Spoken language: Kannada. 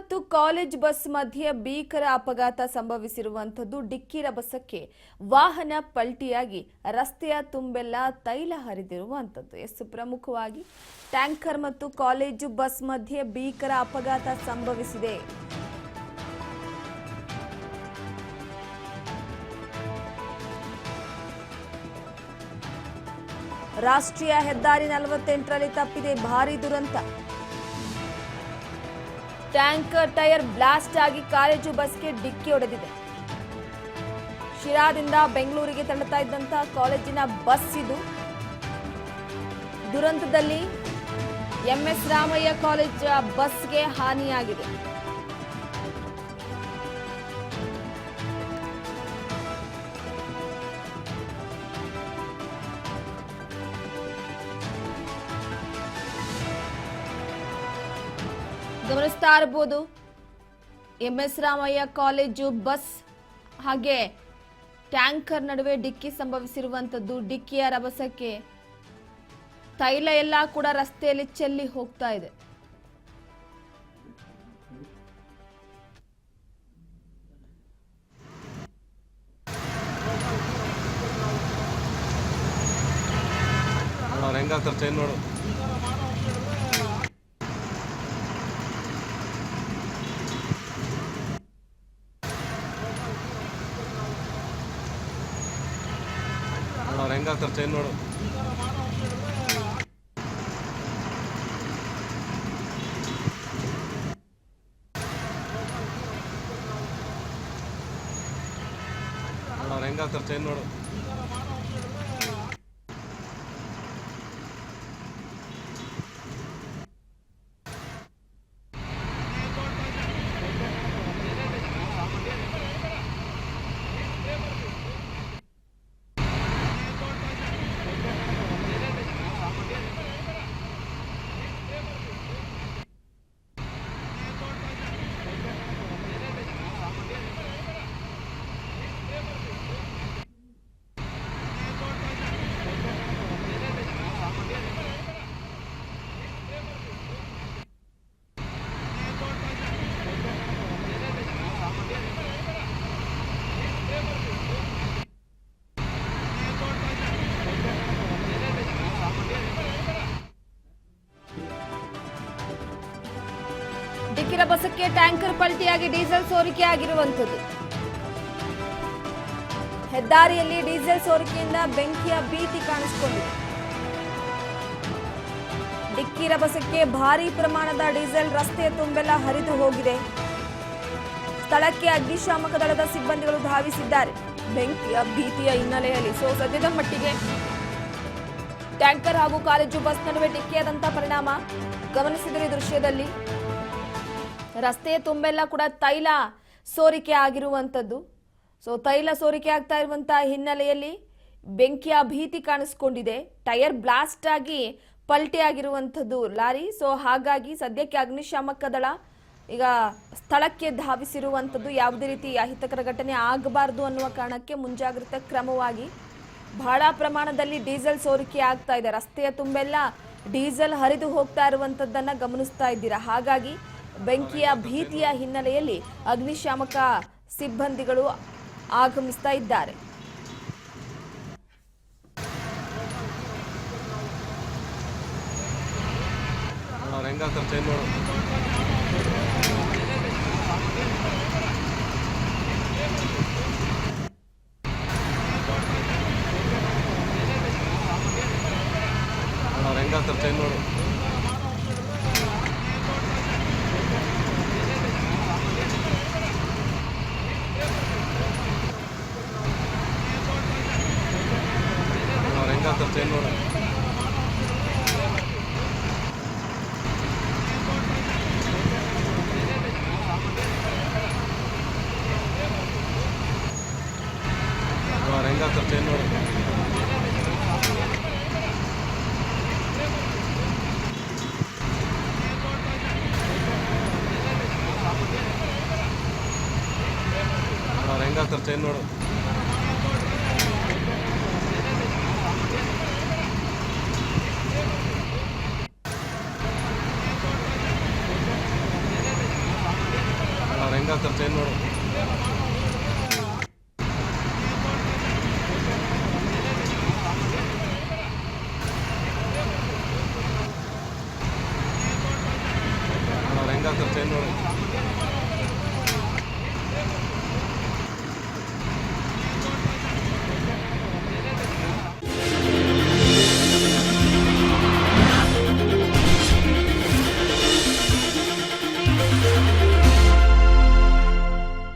ಮತ್ತು ಕಾಲೇಜ್ ಬಸ್ ಮಧ್ಯೆ ಭೀಕರ ಅಪಘಾತ ಸಂಭವಿಸಿರುವಂತದ್ದು. ಡಿಕ್ಕಿ ರಭಸಕ್ಕೆ ವಾಹನ ಪಲ್ಟಿಯಾಗಿ ರಸ್ತೆಯ ತುಂಬೆಲ್ಲ ತೈಲ ಹರಿದಿರುವಂತದ್ದು. ಎಷ್ಟು ಪ್ರಮುಖವಾಗಿ ಟ್ಯಾಂಕರ್ ಮತ್ತು ಕಾಲೇಜು ಬಸ್ ಮಧ್ಯೆ ಭೀಕರ ಅಪಘಾತ ಸಂಭವಿಸಿದೆ. ರಾಷ್ಟ್ರೀಯ ಹೆದ್ದಾರಿ 48ರಲ್ಲಿ ತಪ್ಪಿದೆ ಭಾರೀ ದುರಂತ. ಟ್ಯಾಂಕರ್ ಟೈರ್ ಬ್ಲಾಸ್ಟ್ ಆಗಿ ಕಾಲೇಜು ಬಸ್ಗೆ ಡಿಕ್ಕಿ ಹೊಡೆದಿದೆ. ಶಿರಾದಿಂದ ಬೆಂಗಳೂರಿಗೆ ತೆರಳುತ್ತಾ ಇದ್ದಂತ ಕಾಲೇಜಿನ ಬಸ್ ಇದು. ದುರಂತದಲ್ಲಿ ಎಂಎಸ್ ರಾಮಯ್ಯ ಕಾಲೇಜ್ ಬಸ್ಗೆ ಹಾನಿಯಾಗಿದೆ. ಗಮನಿಸ್ತಾ ಇರಬಹುದು ಎಂಎಸ್ ರಾಮಯ್ಯ ಕಾಲೇಜು ಬಸ್ ಹಾಗೆ ಟ್ಯಾಂಕರ್ ನಡುವೆ ಡಿಕ್ಕಿ ಸಂಭವಿಸಿರುವಂತದ್ದು. ಡಿಕ್ಕಿಯ ರಭಸಕ್ಕೆ ತೈಲ ಎಲ್ಲ ಕೂಡ ರಸ್ತೆಯಲ್ಲಿ ಚೆಲ್ಲಿ ಹೋಗ್ತಾ ಇದೆ. ನೋಡು ಹೆಂಗಾಗ್ತಾರೆ ಚೈನ್ ನೋಡು. ಹೆಂಗಾಗ್ತಾರೆ ಚೈನ್ ನೋಡು. ಡಿಕ್ಕಿ ರಭಸಕ್ಕೆ ಟ್ಯಾಂಕರ್ ಪಲ್ಟಿಯಾಗಿ ಡೀಸೆಲ್ ಸೋರಿಕೆ ಆಗಿರುವಂತದ್ದು. ಹೆದ್ದಾರಿಯಲ್ಲಿ ಡೀಸೆಲ್ ಸೋರಿಕೆಯಿಂದ ಬೆಂಕಿಯ ಭೀತಿ ಕಾಣಿಸಿಕೊಂಡಿದೆ. ಡಿಕ್ಕಿ ರಭಸಕ್ಕೆ ಭಾರೀ ಪ್ರಮಾಣದ ಡೀಸೆಲ್ ರಸ್ತೆಯ ತುಂಬೆಲ್ಲ ಹರಿದು ಹೋಗಿದೆ. ಸ್ಥಳಕ್ಕೆ ಅಗ್ನಿಶಾಮಕ ದಳದ ಸಿಬ್ಬಂದಿಗಳು ಧಾವಿಸಿದ್ದಾರೆ. ಬೆಂಕಿಯ ಭೀತಿಯ ಹಿನ್ನೆಲೆಯಲ್ಲಿ ಸದ್ಯದ ಮಟ್ಟಿಗೆ ಟ್ಯಾಂಕರ್ ಹಾಗೂ ಕಾಲೇಜು ಬಸ್ ನಡುವೆ ಡಿಕ್ಕಿಯಾದಂತಹ ಪರಿಣಾಮ ಗಮನಿಸಿದರೆ ದೃಶ್ಯದಲ್ಲಿ ರಸ್ತೆಯ ತುಂಬೆಲ್ಲ ಕೂಡ ತೈಲ ಸೋರಿಕೆ ಆಗಿರುವಂತದ್ದು. ತೈಲ ಸೋರಿಕೆ ಆಗ್ತಾ ಇರುವಂತಹ ಹಿನ್ನೆಲೆಯಲ್ಲಿ ಬೆಂಕಿಯ ಭೀತಿ ಕಾಣಿಸಿಕೊಂಡಿದೆ. ಟೈರ್ ಬ್ಲಾಸ್ಟ್ ಆಗಿ ಪಲ್ಟಿ ಆಗಿರುವಂತದ್ದು ಲಾರಿ. ಹಾಗಾಗಿ ಸದ್ಯಕ್ಕೆ ಅಗ್ನಿಶಾಮಕ ದಳ ಈಗ ಸ್ಥಳಕ್ಕೆ ಧಾವಿಸಿರುವಂತದ್ದು. ಯಾವುದೇ ರೀತಿ ಅಹಿತಕರ ಘಟನೆ ಆಗಬಾರದು ಅನ್ನುವ ಕಾರಣಕ್ಕೆ ಮುಂಜಾಗ್ರತಾ ಕ್ರಮವಾಗಿ ಬಹಳ ಪ್ರಮಾಣದಲ್ಲಿ ಡೀಸೆಲ್ ಸೋರಿಕೆ ಆಗ್ತಾ ಇದೆ. ರಸ್ತೆಯ ತುಂಬೆಲ್ಲ ಡೀಸೆಲ್ ಹರಿದು ಹೋಗ್ತಾ ಇರುವಂತದ್ದನ್ನ ಗಮನಿಸ್ತಾ ಇದ್ದೀರಾ. ಹಾಗಾಗಿ ಬೆಂಕಿಯ ಭೀತಿಯ ಹಿನ್ನೆಲೆಯಲ್ಲಿ ಅಗ್ನಿಶಾಮಕ ಸಿಬ್ಬಂದಿಗಳು ಆಗಮಿಸ್ತಾ ಇದ್ದಾರೆ. ನೋಡು ಚೈನ್ ನೋಡು. ಹೆಂಗಾಗ್ತಾರೆ ಚೈನ್ ನೋಡು. ಹೆಂಗಾಗ್ತಾರೆ ಚೈನ್ ನೋಡು. ಹೆಂಗಾಗ್ತಾರೆ ಚೈನ್ ನೋಡು